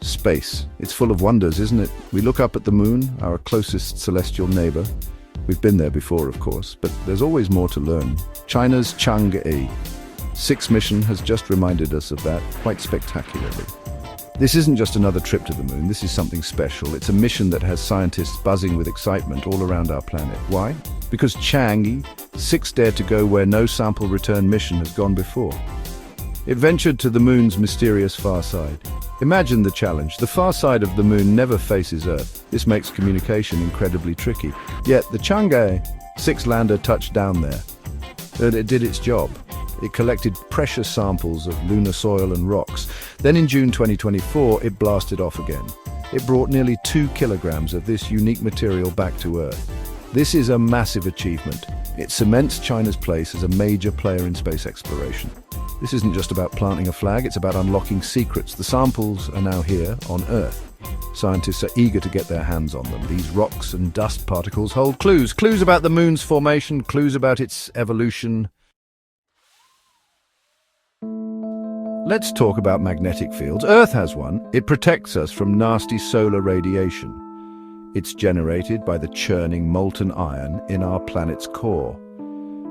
Space. It's full of wonders, isn't it? We look up at the moon, our closest celestial neighbor. We've been there before, of course, but there's always more to learn. China's Chang'e-6 mission has just reminded us of that quite spectacularly. This isn't just another trip to the moon, this is something special. It's a mission that has scientists buzzing with excitement all around our planet. Why? Because Chang'e-6 dared to go where no sample return mission has gone before. It ventured to the moon's mysterious far side. Imagine the challenge. The far side of the moon never faces Earth. This makes communication incredibly tricky. Yet the Chang'e-6 lander touched down there. And it did its job. It collected precious samples of lunar soil and rocks. Then in June 2024, it blasted off again. It brought nearly 2 kilograms of this unique material back to Earth. This is a massive achievement. It cements China's place as a major player in space exploration. This isn't just about planting a flag, it's about unlocking secrets. The samples are now here on Earth. Scientists are eager to get their hands on them. These rocks and dust particles hold clues about the moon's formation, clues about its evolution. Let's talk about magnetic fields. Earth has one. It protects us from nasty solar radiation. It's generated by the churning molten iron in our planet's core.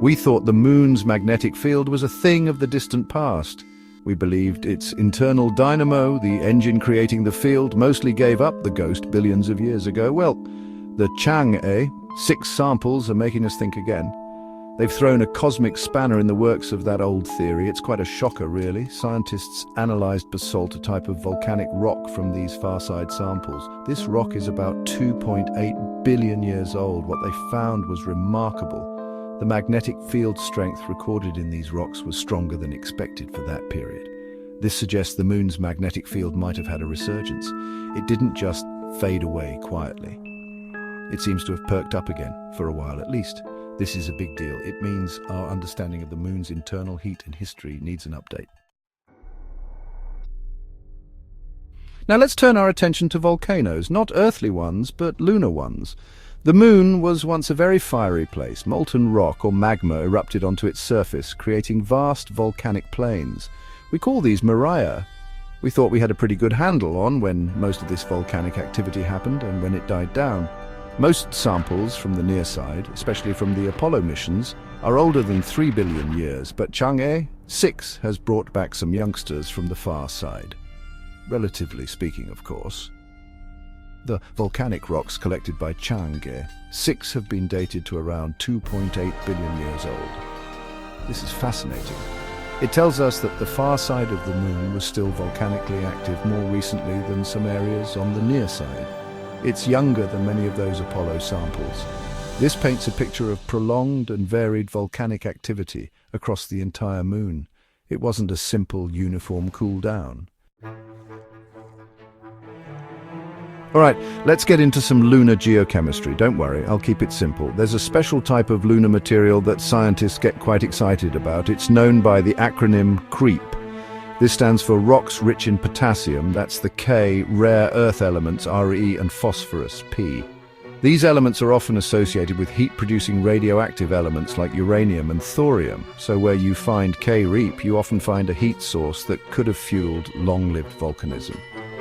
We thought the moon's magnetic field was a thing of the distant past. We believed its internal dynamo, the engine creating the field, mostly gave up the ghost billions of years ago. Well, the Chang'e-6 samples are making us think again. They've thrown a cosmic spanner in the works of that old theory. It's quite a shocker, really. Scientists analyzed basalt, a type of volcanic rock, from these far-side samples. This rock is about 2.8 billion years old. What they found was remarkable. The magnetic field strength recorded in these rocks was stronger than expected for that period. This suggests the moon's magnetic field might have had a resurgence. It didn't just fade away quietly. It seems to have perked up again, for a while at least. This is a big deal. It means our understanding of the moon's internal heat and history needs an update. Now let's turn our attention to volcanoes, not earthly ones, but lunar ones. The moon was once a very fiery place. Molten rock or magma erupted onto its surface, creating vast volcanic plains. We call these Maria. We thought we had a pretty good handle on when most of this volcanic activity happened and when it died down. Most samples from the near side, especially from the Apollo missions, are older than 3 billion years, but Chang'e-6 has brought back some youngsters from the far side. Relatively speaking, of course. The volcanic rocks collected by Chang'e-6 have been dated to around 2.8 billion years old. This is fascinating. It tells us that the far side of the moon was still volcanically active more recently than some areas on the near side. It's younger than many of those Apollo samples. This paints a picture of prolonged and varied volcanic activity across the entire moon. It wasn't a simple, uniform cool down. All right, let's get into some lunar geochemistry. Don't worry, I'll keep it simple. There's a special type of lunar material that scientists get quite excited about. It's known by the acronym KREEP. This stands for rocks rich in potassium. That's the K, rare earth elements, Re, and phosphorus, P. These elements are often associated with heat-producing radioactive elements like uranium and thorium. So where you find KREEP, you often find a heat source that could have fueled long-lived volcanism.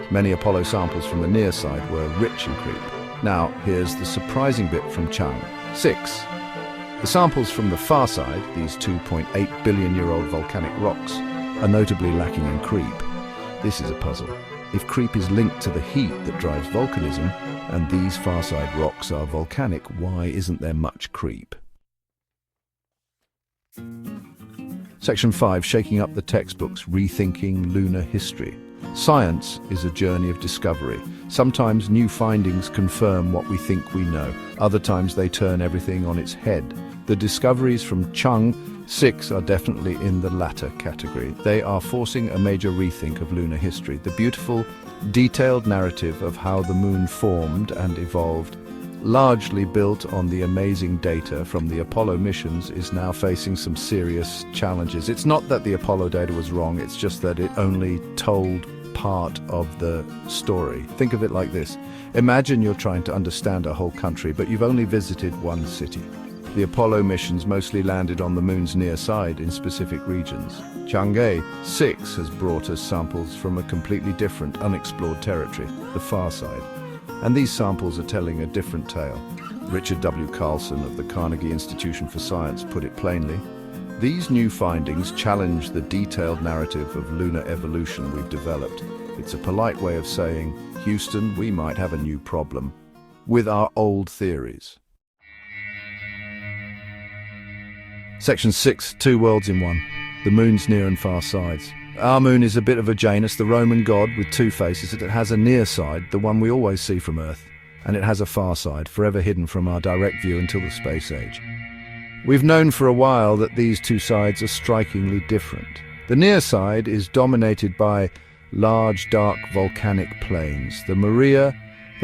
Many Apollo samples from the near side were rich in KREEP. Now, here's the surprising bit from Chang'e-6. The samples from the far side, these 2.8 billion-year-old volcanic rocks, are notably lacking in KREEP. This is a puzzle. If KREEP is linked to the heat that drives volcanism, and these far side rocks are volcanic, why isn't there much KREEP? Section 5, shaking up the textbooks, rethinking lunar history. Science is a journey of discovery. Sometimes new findings confirm what we think we know. Other times they turn everything on its head. The discoveries from Chang'e-6 are definitely in the latter category. They are forcing a major rethink of lunar history. The beautiful, detailed narrative of how the moon formed and evolved, largely built on the amazing data from the Apollo missions, is now facing some serious challenges. It's not that the Apollo data was wrong, it's just that it only told part of the story. Think of it like this. Imagine you're trying to understand a whole country, but you've only visited one city. The Apollo missions mostly landed on the moon's near side in specific regions. Chang'e-6 has brought us samples from a completely different, unexplored territory, the far side. And these samples are telling a different tale. Richard W. Carlson of the Carnegie Institution for Science put it plainly. These new findings challenge the detailed narrative of lunar evolution we've developed. It's a polite way of saying, Houston, we might have a new problem with our old theories. Section 6, Two Worlds in One. The moon's near and far sides. Our moon is a bit of a Janus, the Roman god with two faces. It has a near side, the one we always see from Earth, and it has a far side, forever hidden from our direct view until the space age. We've known for a while that these two sides are strikingly different. The near side is dominated by large, dark volcanic plains. The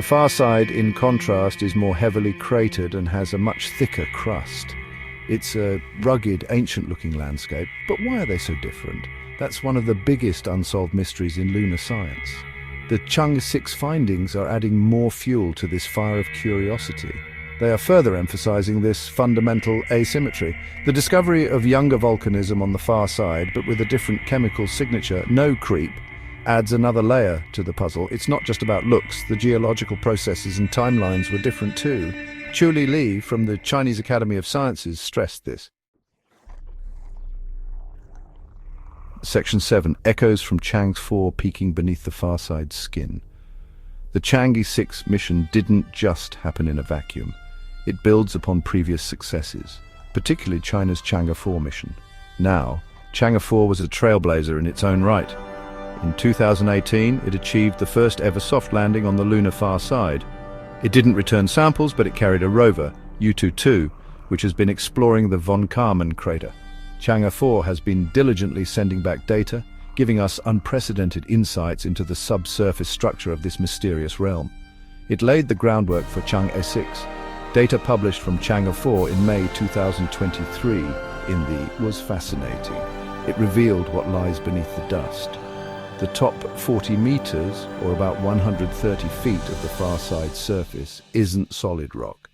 far side, in contrast, is more heavily cratered and has a much thicker crust. It's a rugged, ancient-looking landscape, but why are they so different? That's one of the biggest unsolved mysteries in lunar science. The Chang'e-6 findings are adding more fuel to this fire of curiosity. They are further emphasizing this fundamental asymmetry. The discovery of younger volcanism on the far side, but with a different chemical signature, no KREEP, adds another layer to the puzzle. It's not just about looks. The geological processes and timelines were different too. Chuli Li from the Chinese Academy of Sciences stressed this. Section 7. Echoes from Chang'e 4 peeking beneath the far side skin. The Chang'e-6 mission didn't just happen in a vacuum. It builds upon previous successes, particularly China's Chang'e 4 mission. Now, Chang'e 4 was a trailblazer in its own right. In 2018, it achieved the first ever soft landing on the lunar far side. It didn't return samples, but it carried a rover, Yutu-2, which has been exploring the Von Karman crater. Chang'e 4 has been diligently sending back data, giving us unprecedented insights into the subsurface structure of this mysterious realm. It laid the groundwork for Chang'e 6. Data published from Chang'e 4 in May 2023 was fascinating. It revealed what lies beneath the dust. The top 40 meters, or about 130 feet of the far side surface, isn't solid rock.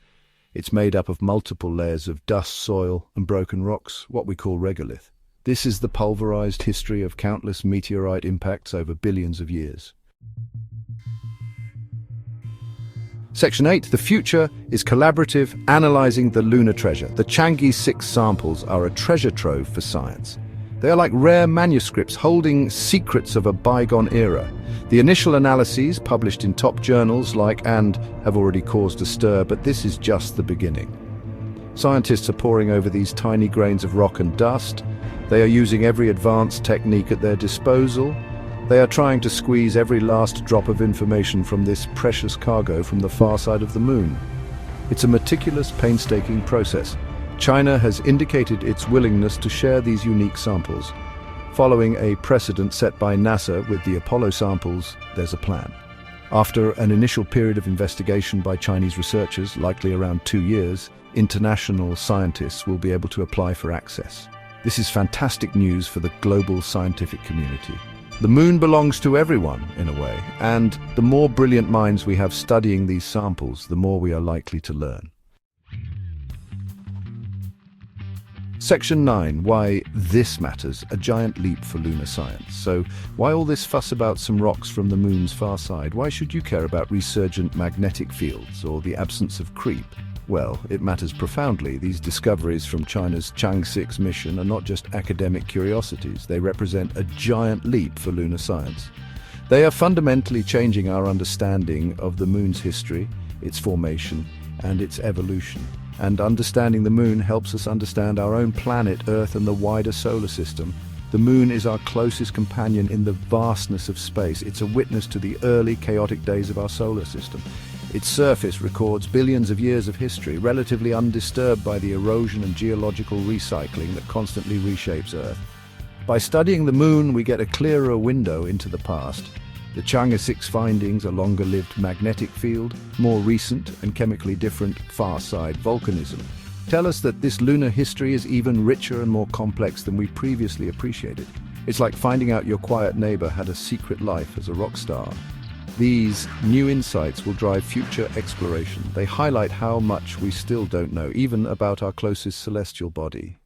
It's made up of multiple layers of dust, soil, and broken rocks, what we call regolith. This is the pulverized history of countless meteorite impacts over billions of years. Section 8. The future is collaborative, analyzing the lunar treasure. The Chang'e-6 samples are a treasure trove for science. They are like rare manuscripts holding secrets of a bygone era. The initial analyses, published in top journals have already caused a stir, but this is just the beginning. Scientists are poring over these tiny grains of rock and dust. They are using every advanced technique at their disposal. They are trying to squeeze every last drop of information from this precious cargo from the far side of the moon. It's a meticulous, painstaking process. China has indicated its willingness to share these unique samples. Following a precedent set by NASA with the Apollo samples, there's a plan. After an initial period of investigation by Chinese researchers, likely around 2 years, international scientists will be able to apply for access. This is fantastic news for the global scientific community. The moon belongs to everyone, in a way, and the more brilliant minds we have studying these samples, the more we are likely to learn. Section 9. Why this matters, a giant leap for lunar science. So, why all this fuss about some rocks from the moon's far side? Why should you care about resurgent magnetic fields or the absence of KREEP? Well, it matters profoundly. These discoveries from China's Chang'e-6 mission are not just academic curiosities. They represent a giant leap for lunar science. They are fundamentally changing our understanding of the moon's history, its formation, and its evolution. And understanding the moon helps us understand our own planet, Earth, and the wider solar system. The moon is our closest companion in the vastness of space. It's a witness to the early, chaotic days of our solar system. Its surface records billions of years of history, relatively undisturbed by the erosion and geological recycling that constantly reshapes Earth. By studying the moon, we get a clearer window into the past. The Chang'e-6 findings, a longer-lived magnetic field, more recent and chemically different far-side volcanism, tell us that this lunar history is even richer and more complex than we previously appreciated. It's like finding out your quiet neighbor had a secret life as a rock star. These new insights will drive future exploration. They highlight how much we still don't know, even about our closest celestial body.